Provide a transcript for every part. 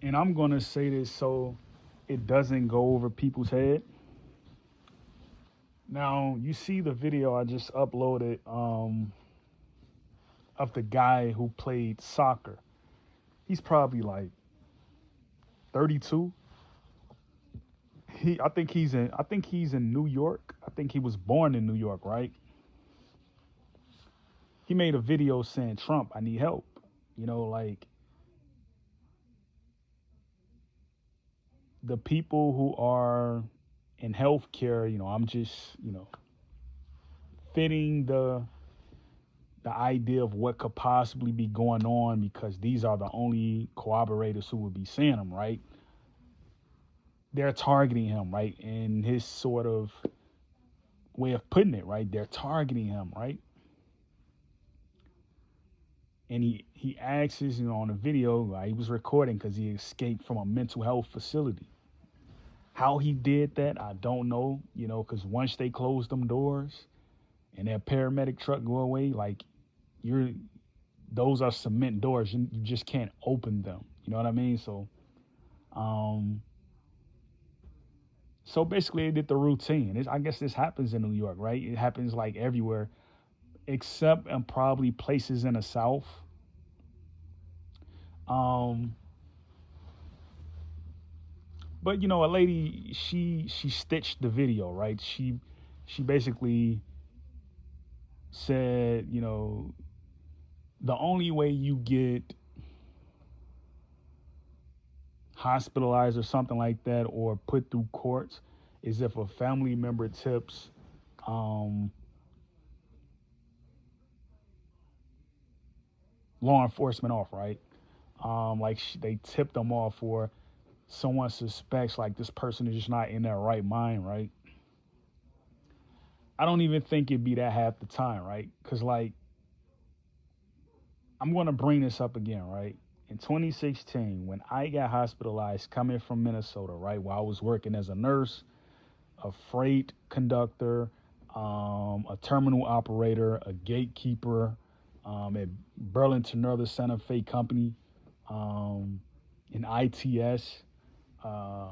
And I'm going to say this so it doesn't go over people's head. Now, you see the video I just uploaded of the guy who played soccer. He's probably like 32. I think he's in New York. I think he was born in New York, right? He made a video saying, "Trump, I need help." Like the people who are in healthcare, I'm just, fitting the idea of what could possibly be going on because these are the only collaborators who would be seeing him, right? They're targeting him, right? In his sort of way of putting it, right? They're targeting him, right? And he asks, on the video, right, he was recording because he escaped from a mental health facility. How he did that, I don't know, because once they close them doors and that paramedic truck go away, like you're those are cement doors. You just can't open them. You know what I mean? Um, so basically, they did the routine. I guess this happens in New York, right? It happens like everywhere, except in probably places in the South. Um, but a lady, she stitched the video, right? She basically said, the only way you get hospitalized or something like that or put through courts is if a family member tips um, law enforcement off, right? Like they tip them off, or someone suspects like this person is just not in their right mind, right? I don't even think it'd be that half the time, right? Because like I'm gonna bring this up again, right? In 2016, when I got hospitalized coming from Minnesota, right, while I was working as a nurse, a freight conductor, a terminal operator, a gatekeeper at Burlington Northern Santa Fe Company, um, in ITS. Uh,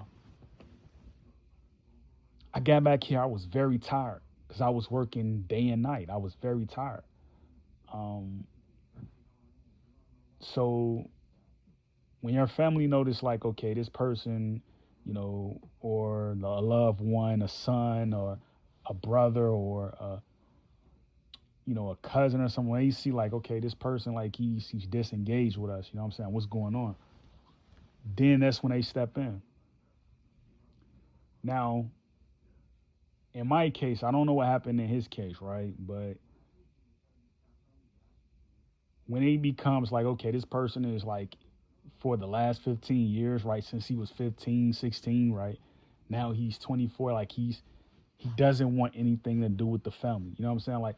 I got back here. I was very tired because I was working day and night. I was very tired. Um, so when your family notice, like, okay, this person, or a loved one, a son, or a brother, or a cousin or someone, they see like, okay, this person, like he's disengaged with us. You know what I'm saying? What's going on? Then that's when they step in. Now, in my case, I don't know what happened in his case, right? But when it becomes like, okay, this person is like for the last 15 years, right? Since he was 15, 16, right? Now he's 24, like he doesn't want anything to do with the family. You know what I'm saying? Like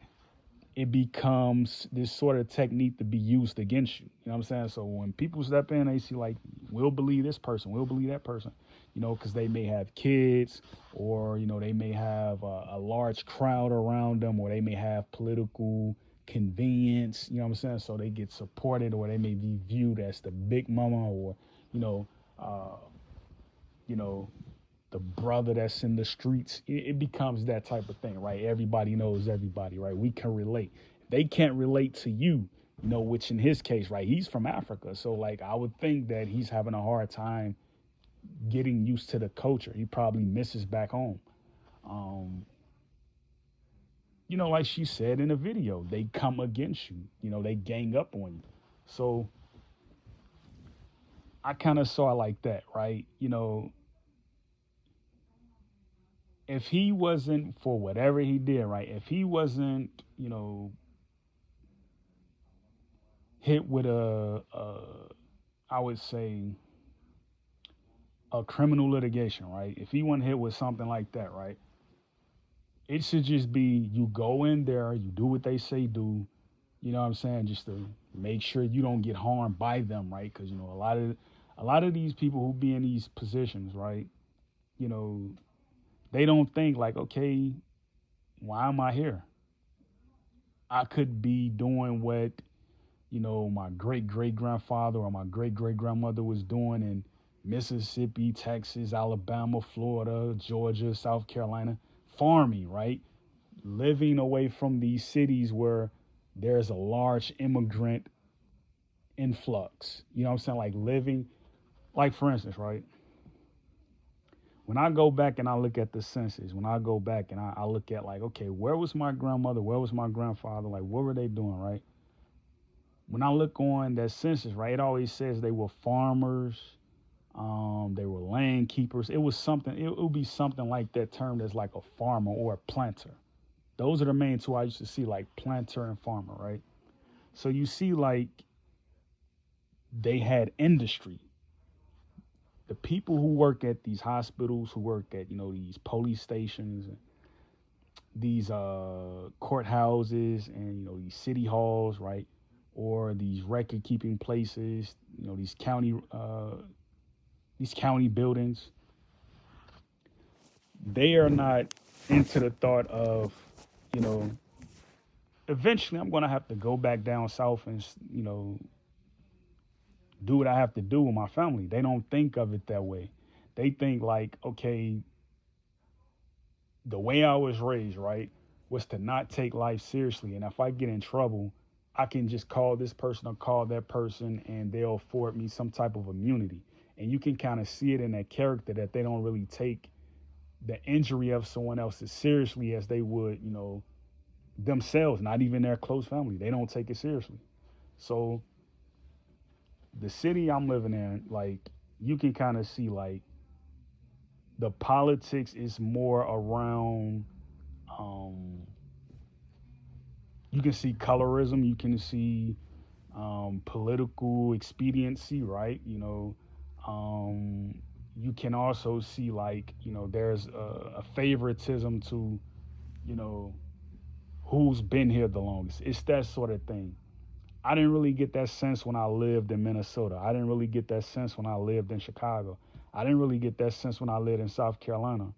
it becomes this sort of technique to be used against you. You know what I'm saying? So when people step in, they see like, we'll believe this person, we'll believe that person, because they may have kids, or they may have a large crowd around them, or they may have political convenience. You know what I'm saying? So they get supported, or they may be viewed as the big mama, or you know, uh, you know, the brother that's in the streets. It becomes that type of thing, right? Everybody knows everybody, right? We can relate. They can't relate to you, which in his case, right? He's from Africa. So, like, I would think that he's having a hard time getting used to the culture. He probably misses back home. Um, like she said in the video, they come against you, they gang up on you. So, I kind of saw it like that, right? If he wasn't for whatever he did, right? If he wasn't, hit with I would say, a criminal litigation, right? If he wasn't hit with something like that, right? It should just be you go in there, you do what they say do. You know what I'm saying? Just to make sure you don't get harmed by them, right? Because a lot of these people who be in these positions, right? You know, they don't think like, okay, why am I here? I could be doing what my great great grandfather or my great great grandmother was doing, and Mississippi, Texas, Alabama, Florida, Georgia, South Carolina, farming, right? Living away from these cities where there's a large immigrant influx. You know what I'm saying? Like living, like for instance, right? When I go back and I look at the census, when I go back and I look at like, okay, where was my grandmother? Where was my grandfather? Like, what were they doing, right? When I look on that census, right, it always says they were farmers, they were land keepers. It was something. It would be something like that termed as like a farmer or a planter. Those are the main two I used to see, like planter and farmer, right? So you see, like they had industry. The people who work at these hospitals, who work at these police stations, these courthouses, and these city halls, right, or these record keeping places, these county buildings, they are not into the thought of, you know, eventually I'm going to have to go back down south and, do what I have to do with my family. They don't think of it that way. They think like, okay, the way I was raised, right, was to not take life seriously. And if I get in trouble, I can just call this person or call that person and they'll afford me some type of immunity. And you can kind of see it in that character that they don't really take the injury of someone else as seriously as they would, themselves, not even their close family. They don't take it seriously. So the city I'm living in, like, you can kind of see like the politics is more around, um, you can see colorism, you can see political expediency, right? Um, you can also see like, there's a favoritism to, you know, who's been here the longest. It's that sort of thing. I didn't really get that sense when I lived in Minnesota. I didn't really get that sense when I lived in Chicago. I didn't really get that sense when I lived in South Carolina.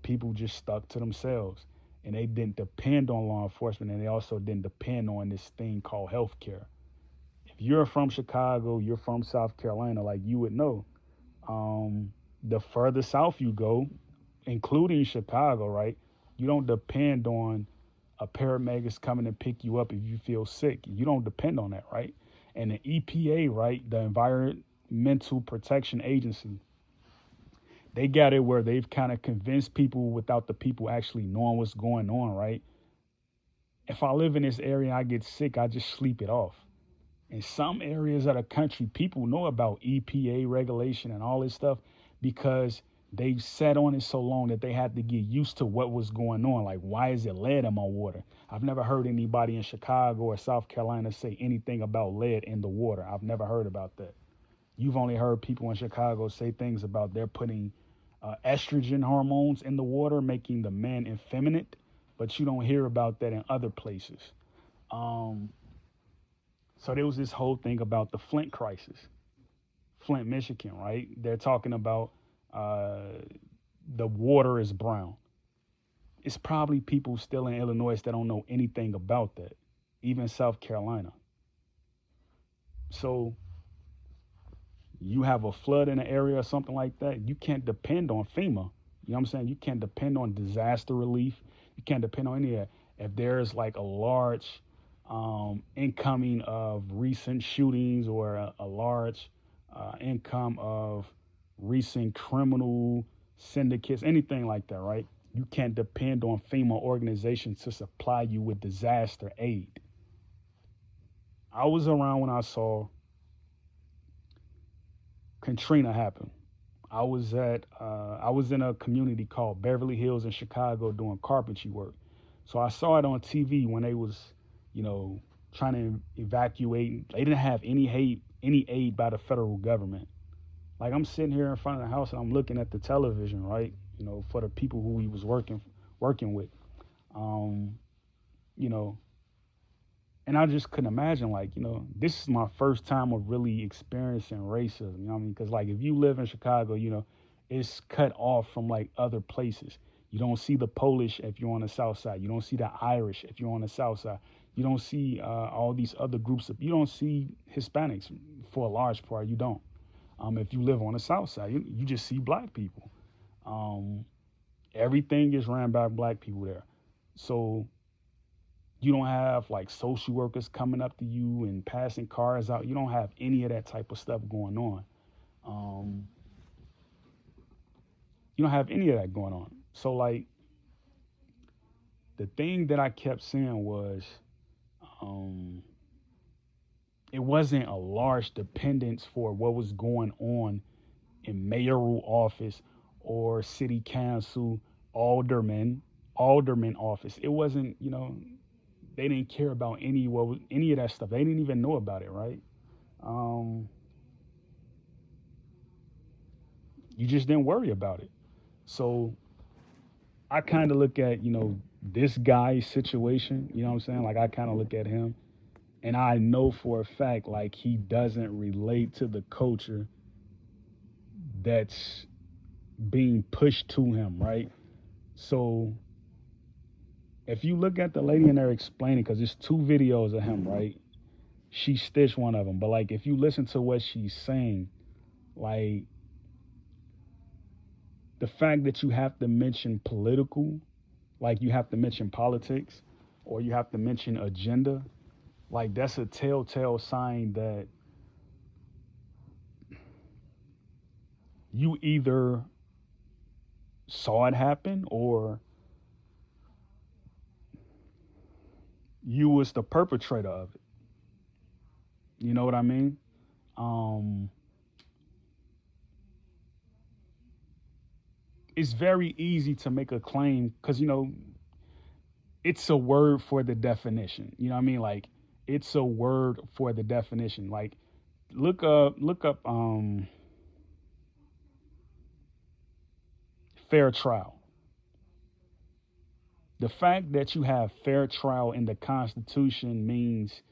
People just stuck to themselves and they didn't depend on law enforcement, and they also didn't depend on this thing called healthcare. If you're from Chicago, you're from South Carolina, like you would know. The further south you go, including Chicago, right? You don't depend on a paramedics coming to pick you up if you feel sick. You don't depend on that, right? And the EPA, right, the Environmental Protection Agency, they got it where they've kind of convinced people without the people actually knowing what's going on, right? If I live in this area and I get sick, I just sleep it off. In some areas of the country, people know about EPA regulation and all this stuff because they've sat on it so long that they had to get used to what was going on. Like, why is it lead in my water? I've never heard anybody in Chicago or South Carolina say anything about lead in the water. I've never heard about that. You've only heard people in Chicago say things about they're putting estrogen hormones in the water, making the man effeminate, but you don't hear about that in other places. Um, so there was this whole thing about the Flint crisis, Flint, Michigan, right? They're talking about uh, the water is brown. It's probably people still in Illinois that don't know anything about that, even South Carolina. So you have a flood in an area or something like that, you can't depend on FEMA. You know what I'm saying? You can't depend on disaster relief. You can't depend on any of that. If there's like a large incoming of recent shootings or a large income of recent criminal syndicates, anything like that, right? You can't depend on FEMA organizations to supply you with disaster aid. I was around when I saw Katrina happen. I was in a community called Beverly Hills in Chicago doing carpentry work. So I saw it on TV when they was, you know, trying to evacuate. They didn't have any aid by the federal government. Like, I'm sitting here in front of the house and I'm looking at the television, right? For the people who he was working with. Um, you know, and I just couldn't imagine, like, this is my first time of really experiencing racism. You know what I mean? Because, like, if you live in Chicago, it's cut off from like other places. You don't see the Polish if you're on the South Side. You don't see the Irish if you're on the South Side. You don't see all these other groups. You don't see Hispanics for a large part. You don't. If you live on the south side, you just see black people. Um, Everything is ran by black people there. So you don't have like social workers coming up to you and passing cars out. You don't have any of that type of stuff going on. Um, you don't have any of that going on. So like the thing that I kept saying was, um, it wasn't a large dependence for what was going on in mayoral office or city council, alderman, alderman office. It wasn't, they didn't care about any of that stuff. They didn't even know about it, right? Um, you just didn't worry about it. So I kind of look at, this guy's situation, you know what I'm saying? Like I kind of look at him and I know for a fact like he doesn't relate to the culture that's being pushed to him, right? So if you look at the lady in there explaining, because there's two videos of him, right? She stitched one of them, but like if you listen to what she's saying, like the fact that you have to mention political, like you have to mention politics, or you have to mention agenda, like that's a telltale sign that you either saw it happen or you was the perpetrator of it. You know what I mean? Um, it's very easy to make a claim because it's a word for the definition. You know what I mean? Like it's a word for the definition. Like look up fair trial. The fact that you have fair trial in the Constitution means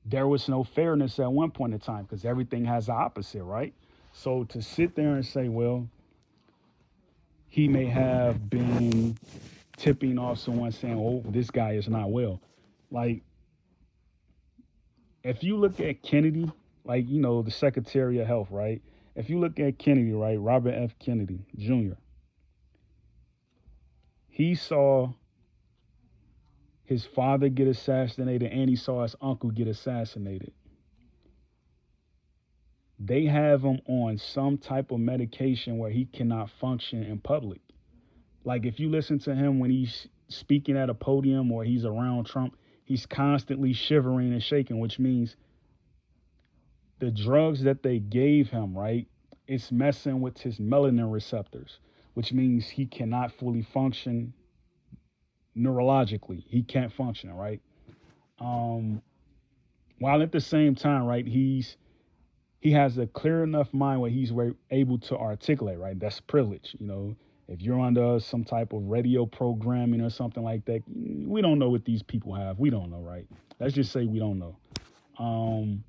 there was no fairness at one point in time because everything has the opposite, right? So to sit there and say, well, he may have been tipping off someone saying, oh, this guy is not well. Like, if you look at Kennedy, like, the Secretary of Health, right? If you look at Kennedy, right, Robert F. Kennedy Jr., he saw his father get assassinated and he saw his uncle get assassinated. They have him on some type of medication where he cannot function in public. Like if you listen to him when he's speaking at a podium or he's around Trump, he's constantly shivering and shaking, which means the drugs that they gave him, right, it's messing with his melanin receptors, which means he cannot fully function neurologically. He can't function, right? Um, while at the same time, right, he has a clear enough mind where he's able to articulate, right? That's privilege, If you're under some type of radio programming or something like that, we don't know what these people have. We don't know, right? Let's just say we don't know. Um,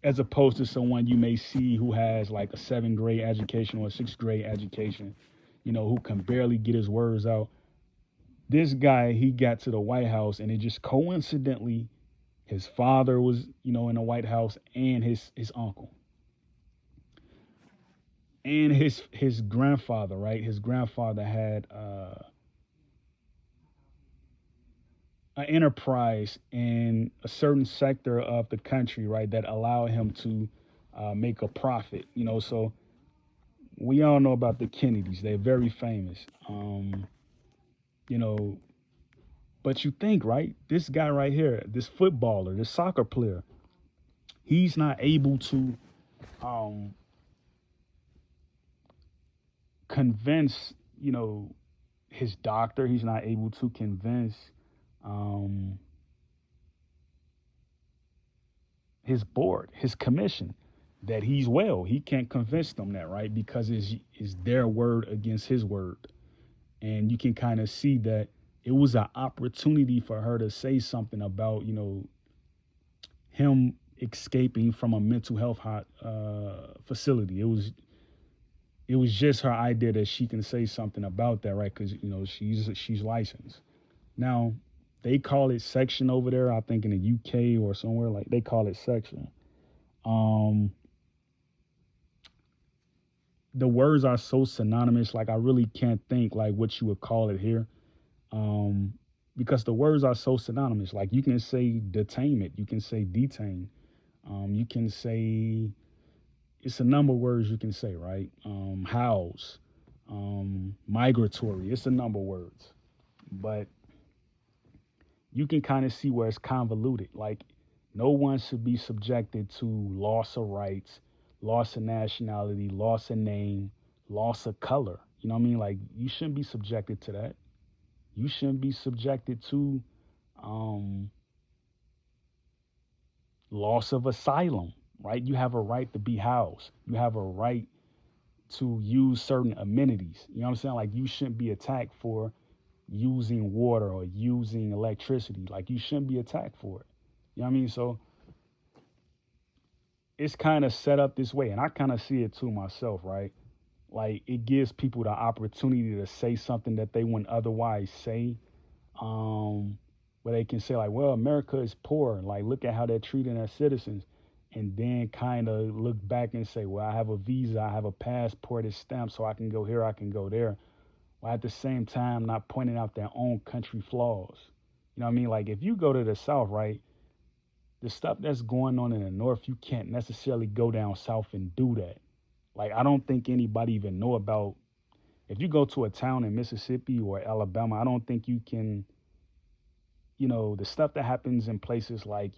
as opposed to someone you may see who has like a seventh grade education or a sixth grade education, who can barely get his words out. This guy, he got to the White House and it just coincidentally, his father was, in the White House and his uncle. And his grandfather, right? His grandfather had an enterprise in a certain sector of the country, right, that allowed him to make a profit. So we all know about the Kennedys; they're very famous. You know, but you think, right? This guy right here, this footballer, this soccer player, he's not able to um, convince, his doctor. He's not able to convince um, his board, his commission, that he's well. He can't convince them that, right? Because it's their word against his word. And you can kind of see that it was an opportunity for her to say something about, him escaping from a mental health facility. It was just her idea that she can say something about that, right? Because she's licensed. Now they call it section over there. I think in the UK or somewhere like they call it section. Um, the words are so synonymous. Like I really can't think like what you would call it here, um, because the words are so synonymous. Like you can say detainment, you can say detain, you can say it's a number of words you can say, right? House, migratory. It's a number of words, but you can kind of see where it's convoluted. Like, no one should be subjected to loss of rights, loss of nationality, loss of name, loss of color. You know what I mean? Like, you shouldn't be subjected to that. You shouldn't be subjected to um, loss of asylum, right? You have a right to be housed. You have a right to use certain amenities. You know what I'm saying? Like, you shouldn't be attacked for using water or using electricity. Like you shouldn't be attacked for it. You know what I mean? So it's kind of set up this way, and I kind of see it too myself, right? Like it gives people the opportunity to say something that they wouldn't otherwise say. Um, where they can say like, "Well, America is poor. Like, look at how they're treating their citizens," and then kind of look back and say, "Well, I have a visa, I have a passport, it's stamped, so I can go here, I can go there." While at the same time not pointing out their own country flaws. You know what I mean? Like if you go to the South, right, the stuff that's going on in the North, you can't necessarily go down South and do that. Like I don't think anybody even know about if you go to a town in Mississippi or Alabama, I don't think you can, the stuff that happens in places like,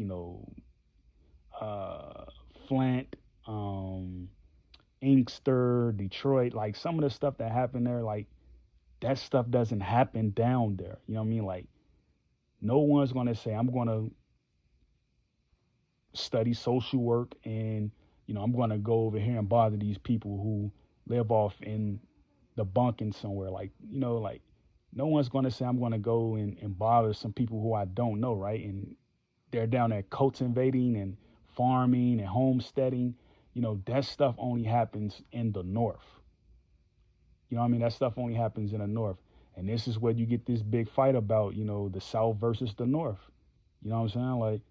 uh, Flint, um, Inkster, Detroit, like some of the stuff that happened there, like that stuff doesn't happen down there. You know what I mean? Like no one's going to say I'm going to study social work and I'm going to go over here and bother these people who live off in the bunking somewhere. Like like no one's going to say I'm going to go and bother some people who I don't know, right? And they're down there cultivating and farming and homesteading. That stuff only happens in the North. You know what I mean? That stuff only happens in the North. And this is where you get this big fight about, the South versus the North. You know what I'm saying? Like,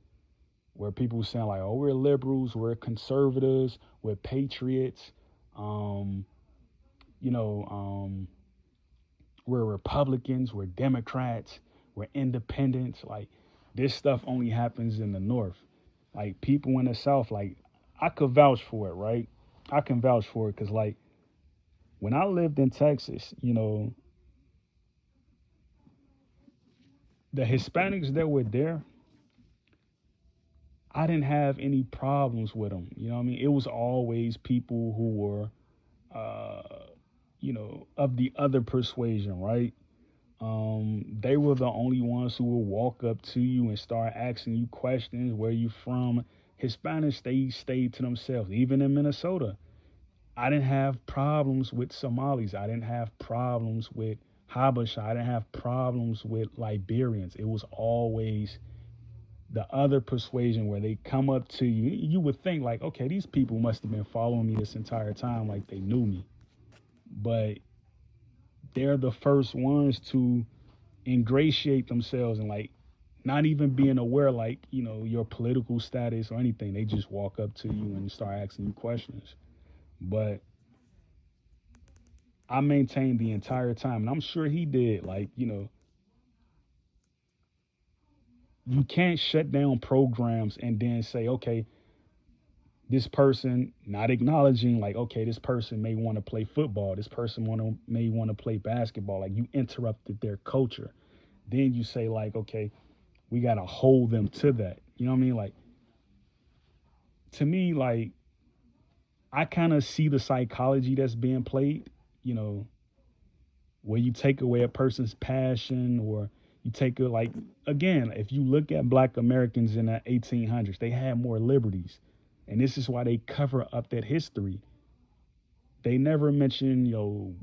where people saying, like, oh, we're liberals, we're conservatives, we're patriots, um, you know, um, we're Republicans, we're Democrats, we're independents. Like, this stuff only happens in the North. Like, people in the South, like, I could vouch for it, right? I can vouch for it because, like, when I lived in Texas, the Hispanics that were there, I didn't have any problems with them. You know what I mean? It was always people who were, uh, of the other persuasion, right? They were the only ones who would walk up to you and start asking you questions. Where you from? Hispanics, they stayed to themselves. Even in Minnesota, I didn't have problems with Somalis. I didn't have problems with Habesha. I didn't have problems with Liberians. It was always the other persuasion where they come up to you. You would think like, okay, these people must have been following me this entire time, like they knew me. But they're the first ones to ingratiate themselves and like not even being aware like your political status or anything. They just walk up to you and start asking you questions. But I maintained the entire time, and I'm sure he did. Like you can't shut down programs and then say, okay, this person not acknowledging like, okay, this person may want to play football, this person may want to play basketball. Like you interrupted their culture. Then you say like, okay, we got to hold them to that. You know what I mean? Like to me, like I kind of see the psychology that's being played. You know, where you take away a person's passion or you take it like again, if you look at black Americans in the 1800s, they had more liberties. And this is why they cover up that history. They never mentioned,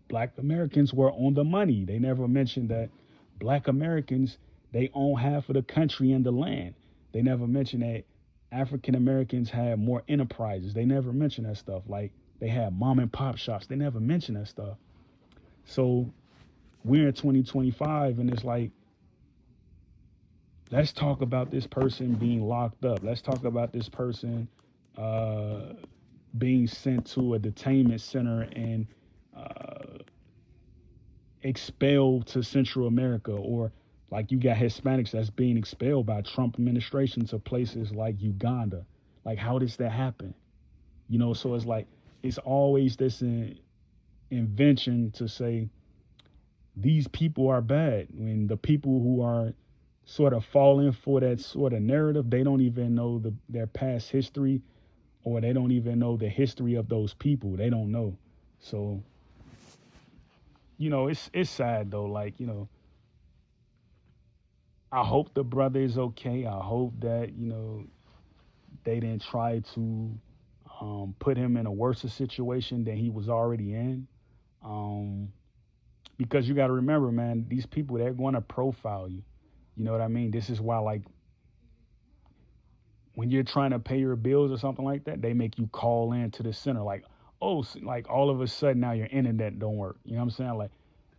black Americans were on the money. They never mentioned that black Americans, they own half of the country and the land. They never mentioned that African Americans had more enterprises. They never mentioned that stuff. Like they had mom and pop shops. They never mentioned that stuff. So we're in 2025 and it's like, let's talk about this person being locked up. Let's talk about this person uh, being sent to a detainment center and uh, expelled to Central America, or like you got Hispanics that's being expelled by Trump administration to places like Uganda. Like, how does that happen? So it's like it's always this invention to say these people are bad when the people who are sort of falling for that sort of narrative, they don't even know their past history, or they don't even know the history of those people. They don't know. So it's sad though. Like, I hope the brother is okay. I hope that they didn't try to put him in a worse situation than he was already in. Um, because you got to remember, man, these people, they're going to profile you. You know what I mean? This is why, like, when you're trying to pay your bills or something like that, they make you call in to the center. Like, oh, like all of a sudden now your internet don't work. You know what I'm saying? Like,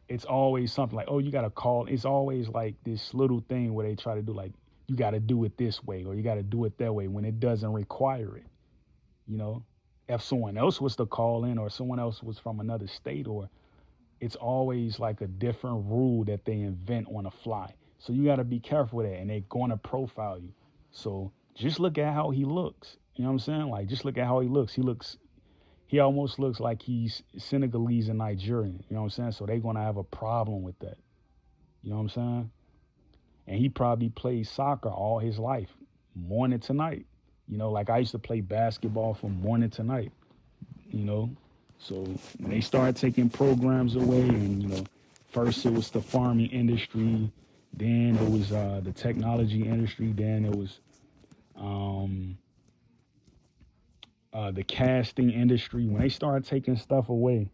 it's always something like, oh, you got to call. It's always like this little thing where they try to do like, you got to do it this way or you got to do it that way when it doesn't require it. You know, if someone else was to call in or someone else was from another state, or it's always like a different rule that they invent on the fly. So you got to be careful with that, and they're going to profile you. So just look at how he looks. You know what I'm saying? Like, just look at how he looks. He almost looks like he's Senegalese and Nigerian. You know what I'm saying? So they're going to have a problem with that. You know what I'm saying? And he probably played soccer all his life, morning to night. Like I used to play basketball from morning to night. You know, so when they started taking programs away, and first it was the farming industry, then it was the technology industry, then it was um, the casting industry. When they started taking stuff away,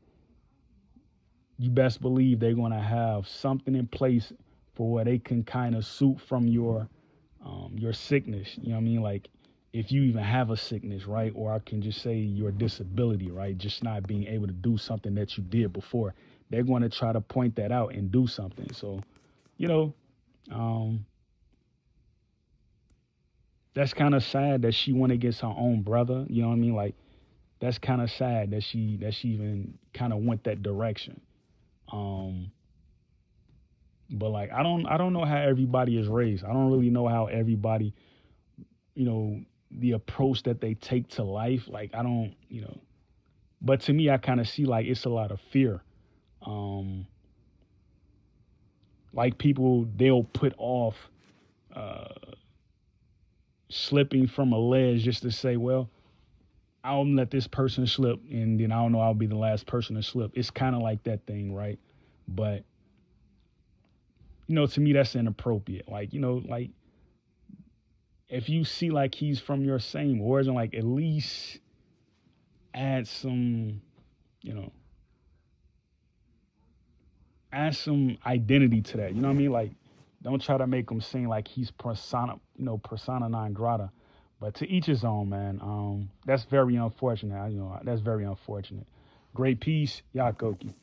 you best believe they're gonna have something in place for where they can kind of suit from your sickness. You know what I mean? Like, if you even have a sickness, right? Or I can just say your disability, right? Just not being able to do something that you did before. They're going to try to point that out and do something. So, you know, um, that's kind of sad that she went against her own brother. You know what I mean? Like, that's kind of sad that she even kind of went that direction. Um, but like, I don't know how everybody is raised. I don't really know how everybody, the approach that they take to life. Like, I don't, but to me, I kind of see like it's a lot of fear. Um, like, people, they'll put off uh, slipping from a ledge just to say, well, I'll let this person slip, and then I don't know, I'll be the last person to slip. It's kind of like that thing, right? But to me, that's inappropriate. Like, like, if you see like he's from your same origin, like, at least add some, you know, add some identity to that. You know what I mean? Like, don't try to make him seem like he's persona non grata. But to each his own, man. That's very unfortunate. That's very unfortunate. Great piece, Yakoki.